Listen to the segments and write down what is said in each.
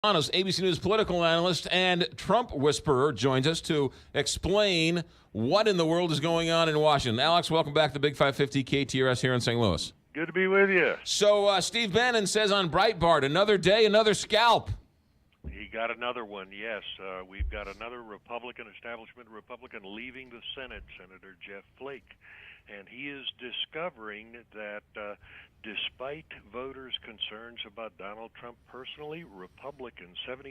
ABC News political analyst and Trump whisperer, joins us to explain what in the world is going on in Washington. Alex, welcome back to Big 550 KTRS here in St. Louis. Good to be with you. So Steve Bannon says on Breitbart, another day, another scalp. He got another one, yes. We've got another establishment Republican leaving the Senate, Senator Jeff Flake. And he is discovering that despite voters' concerns about Donald Trump personally, Republicans, 77%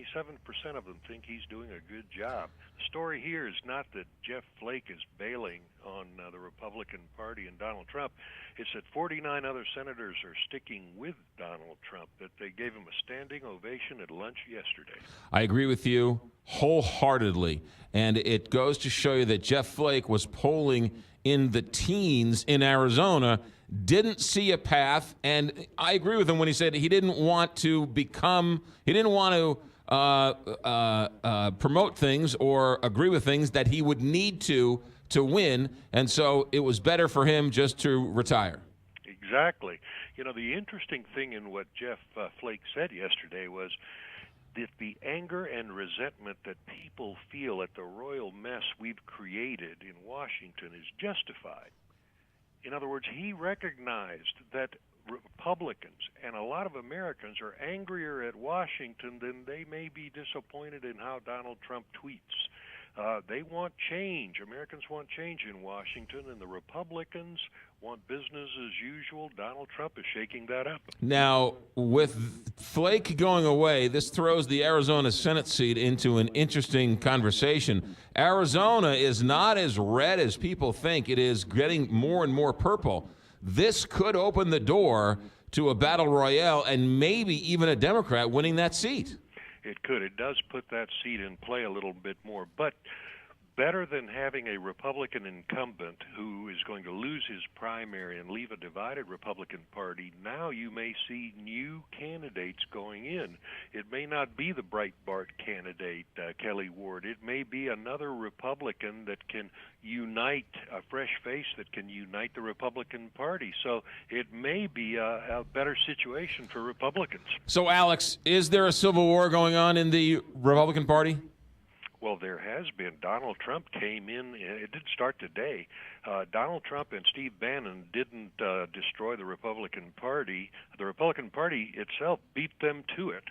of them think he's doing a good job. The story here is not that Jeff Flake is bailing on the Republican Party and Donald Trump. It's that 49 other senators are sticking with Donald Trump, that they gave him a standing ovation at lunch yesterday. I agree with you wholeheartedly. And it goes to show you that Jeff Flake was polling in the teens in Arizona, didn't see a path, and I agree with him when he said he didn't want to promote things or agree with things that he would need to win, and so it was better for him just to retire. Exactly. You know, the interesting thing in what Jeff Flake said yesterday was that the anger and resentment that people feel at the royal mess we've created in Washington is justified. In other words, he recognized that Republicans and a lot of Americans are angrier at Washington than they may be disappointed in how Donald Trump tweets. They want change. Americans want change in Washington, and the Republicans want business as usual. Donald Trump is shaking that up. Now, with Flake going away, this throws the Arizona Senate seat into an interesting conversation. Arizona is not as red as people think. It is getting more and more purple. This could open the door to a battle royale and maybe even a Democrat winning that seat. It could. It does put that seat in play a little bit more. But better than having a Republican incumbent who is going to lose his primary and leave a divided Republican Party, now you may see new candidates going in. It may not be the Breitbart candidate, Kelly Ward. It may be another Republican that can unite, a fresh face that can unite the Republican Party. So it may be a better situation for Republicans. So, Alex, is there a civil war going on in the Republican Party? Well, there has been. Donald Trump came in. It didn't start today. Donald Trump and Steve Bannon didn't destroy the Republican Party. The Republican Party itself beat them to it.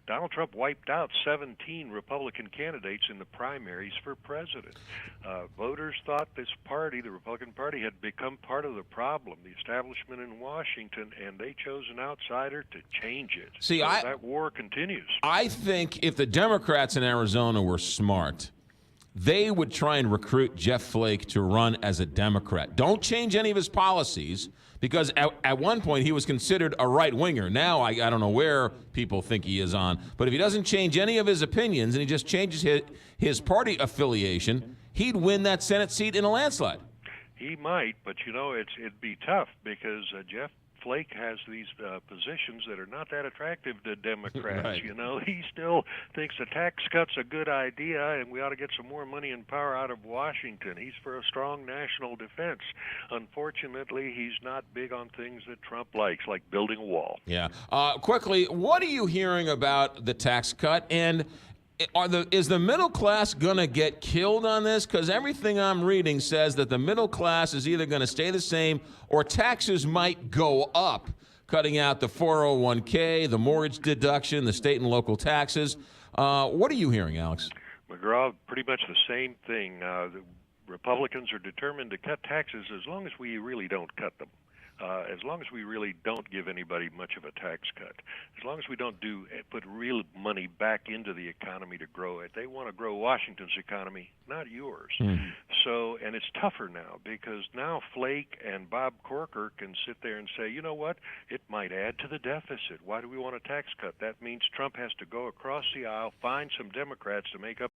Donald Trump wiped out 17 Republican candidates in the primaries for president. Voters thought this party, the Republican Party, had become part of the problem, the establishment in Washington, and they chose an outsider to change it. See, so that war continues. I think if the Democrats in Arizona were smart, they would try and recruit Jeff Flake to run as a Democrat. Don't change any of his policies, because at one point he was considered a right-winger. Now I don't know where people think he is on. But if he doesn't change any of his opinions and he just changes his party affiliation, he'd win that Senate seat in a landslide. He might, but, you know, it'd be tough because Jeff Flake has these positions that are not that attractive to Democrats. Right. You know, he still thinks a tax cut's a good idea and we ought to get some more money and power out of Washington. He's for a strong national defense. Unfortunately, he's not big on things that Trump likes, like building a wall. Yeah. Quickly, what are you hearing about the tax cut? And is the middle class going to get killed on this? Because everything I'm reading says that the middle class is either going to stay the same or taxes might go up, cutting out the 401k, the mortgage deduction, the state and local taxes. What are you hearing, Alex? McGraw, pretty much the same thing. The Republicans are determined to cut taxes as long as we really don't cut them. As long as we really don't give anybody much of a tax cut, as long as we don't put real money back into the economy to grow it. They want to grow Washington's economy, not yours. Mm-hmm. So, and it's tougher now because now Flake and Bob Corker can sit there and say, you know what, it might add to the deficit. Why do we want a tax cut? That means Trump has to go across the aisle, find some Democrats to make up